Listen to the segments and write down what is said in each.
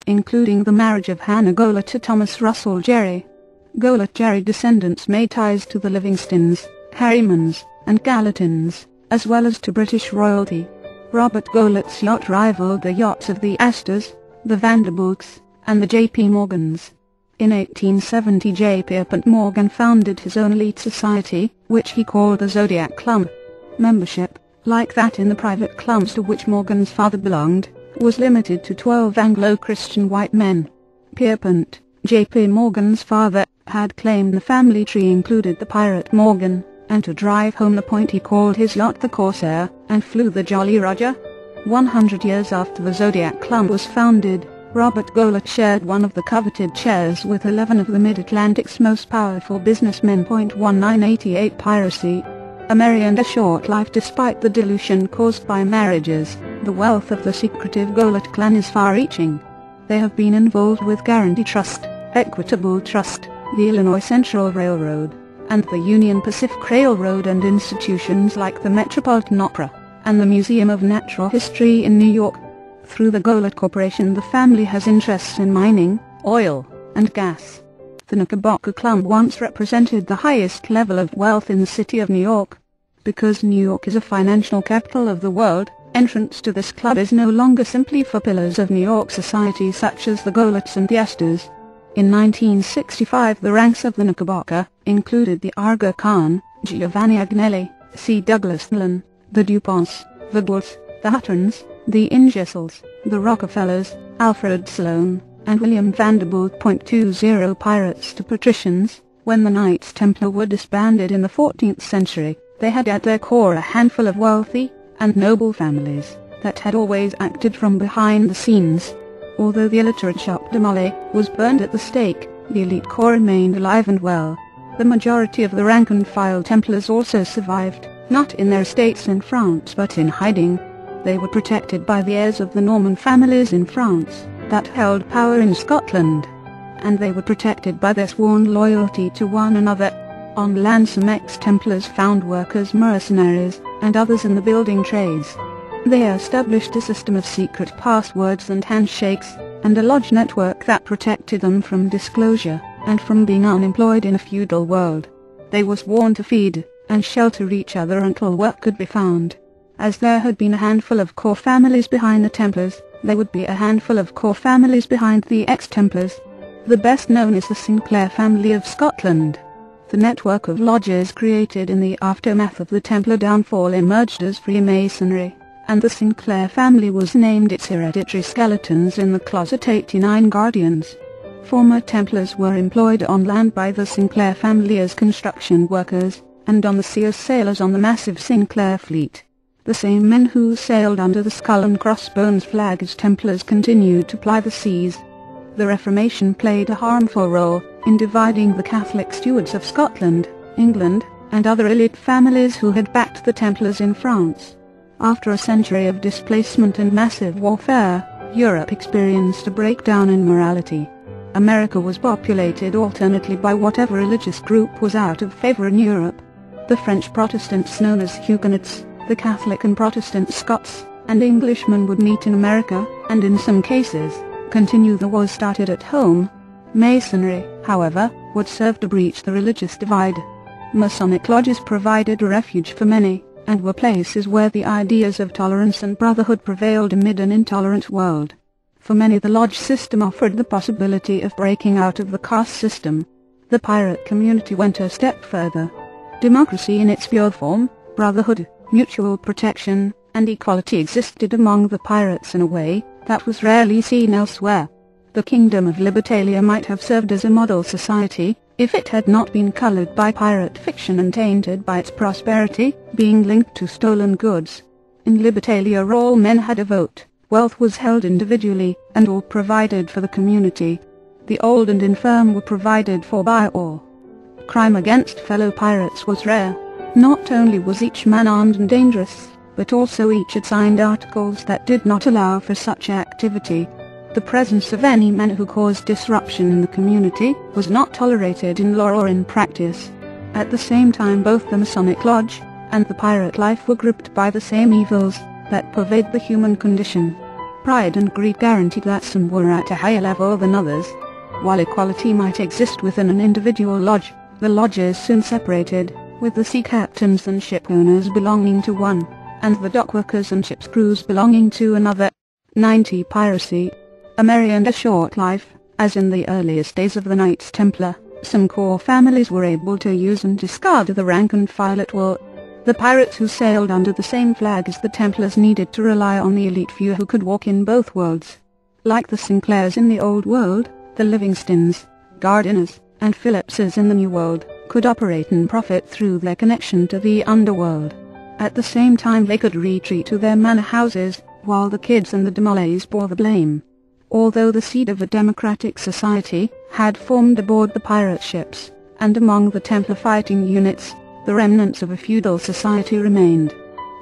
including the marriage of Hannah Golet to Thomas Russell Gerry. Golet-Gerry descendants made ties to the Livingstons, Harrimans, and Gallatins, as well as to British royalty. Robert Golet's yacht rivaled the yachts of the Astors, the Vanderbilts, and the J.P. Morgans. In 1870 J. Pierpont Morgan founded his own elite society, which he called the Zodiac Club. Membership, like that in the private clubs to which Morgan's father belonged, was limited to 12 Anglo-Christian white men. Pierpont, J.P. Morgan's father, had claimed the family tree included the pirate Morgan, and to drive home the point he called his yacht the Corsair, and flew the Jolly Roger. 100 years after the Zodiac Club was founded, Robert Golet shared one of the coveted chairs with 11 of the Mid-Atlantic's most powerful businessmen. 1988 Piracy. A merry and a short life despite the dilution caused by marriages, the wealth of the secretive Golet clan is far-reaching. They have been involved with Guarantee Trust, Equitable Trust, the Illinois Central Railroad, and the Union Pacific Railroad, and institutions like the Metropolitan Opera and the Museum of Natural History in New York. Through the Golet Corporation the family has interests in mining, oil, and gas. The Knickerbocker Club once represented the highest level of wealth in the city of New York. Because New York is a financial capital of the world, entrance to this club is no longer simply for pillars of New York society such as the Golets and the Astors. In 1965 the ranks of the Knickerbocker included the Aga Khan, Giovanni Agnelli, C. Douglas Dillon, the DuPonts, the Bulls, the Hutterns, the Ingersolls, the Rockefellers, Alfred Sloan, and William Vanderbilt. 20 Pirates to patricians. When the Knights Templar were disbanded in the 14th century, they had at their core a handful of wealthy and noble families that had always acted from behind the scenes. Although the illiterate Chap de Molay was burned at the stake, the elite core remained alive and well. The majority of the rank-and-file Templars also survived, not in their estates in France but in hiding. They were protected by the heirs of the Norman families in France that held power in Scotland, and they were protected by their sworn loyalty to one another. On land some ex-Templars found work as mercenaries, and others in the building trades. They established a system of secret passwords and handshakes, and a lodge network that protected them from disclosure, and from being unemployed in a feudal world. They were sworn to feed and shelter each other until work could be found. As there had been a handful of core families behind the Templars, there would be a handful of core families behind the ex-Templars. The best known is the Sinclair family of Scotland. The network of lodges created in the aftermath of the Templar downfall emerged as Freemasonry, and the Sinclair family was named its hereditary skeletons in the closet 89 guardians. Former Templars were employed on land by the Sinclair family as construction workers, and on the sea as sailors on the massive Sinclair fleet. The same men who sailed under the skull and crossbones flag as Templars continued to ply the seas. The Reformation played a harmful role in dividing the Catholic stewards of Scotland, England, and other elite families who had backed the Templars in France. After a century of displacement and massive warfare, Europe experienced a breakdown in morality. America was populated alternately by whatever religious group was out of favor in Europe. The French Protestants known as Huguenots, the Catholic and Protestant Scots, and Englishmen would meet in America, and in some cases, continue the wars started at home. Masonry, however, would serve to breach the religious divide. Masonic lodges provided a refuge for many, and were places where the ideas of tolerance and brotherhood prevailed amid an intolerant world. For many the lodge system offered the possibility of breaking out of the caste system. The pirate community went a step further. Democracy in its pure form, brotherhood, mutual protection, and equality existed among the pirates in a way that was rarely seen elsewhere. The Kingdom of Libertalia might have served as a model society, if it had not been colored by pirate fiction and tainted by its prosperity being linked to stolen goods. In Libertalia all men had a vote, wealth was held individually, and all provided for the community. The old and infirm were provided for by all. Crime against fellow pirates was rare. Not only was each man armed and dangerous, but also each had signed articles that did not allow for such activity. The presence of any man who caused disruption in the community was not tolerated in law or in practice. At the same time both the Masonic Lodge and the pirate life were gripped by the same evils that pervade the human condition. Pride and greed guaranteed that some were at a higher level than others. While equality might exist within an individual lodge, the lodges soon separated, with the sea captains and ship owners belonging to one, and the dockworkers and ship's crews belonging to another. 90. Piracy. A merry and a short life. As in the earliest days of the Knights Templar, some core families were able to use and discard the rank and file at will. The pirates who sailed under the same flag as the Templars needed to rely on the elite few who could walk in both worlds. Like the Sinclairs in the Old World, the Livingstons, Gardiners, and Phillipses in the New World could operate and profit through their connection to the underworld. At the same time they could retreat to their manor houses, while the Kids and the de Mollets bore the blame. Although the seed of a democratic society had formed aboard the pirate ships, and among the Templar fighting units, the remnants of a feudal society remained.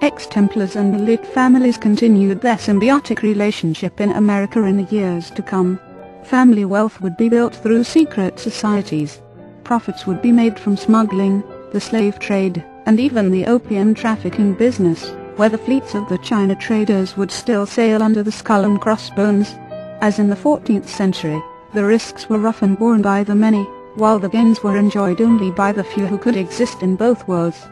Ex-Templars and elite families continued their symbiotic relationship in America in the years to come. Family wealth would be built through secret societies. Profits would be made from smuggling, the slave trade, and even the opium trafficking business, where the fleets of the China traders would still sail under the skull and crossbones. As in the 14th century, the risks were often borne by the many, while the gains were enjoyed only by the few who could exist in both worlds.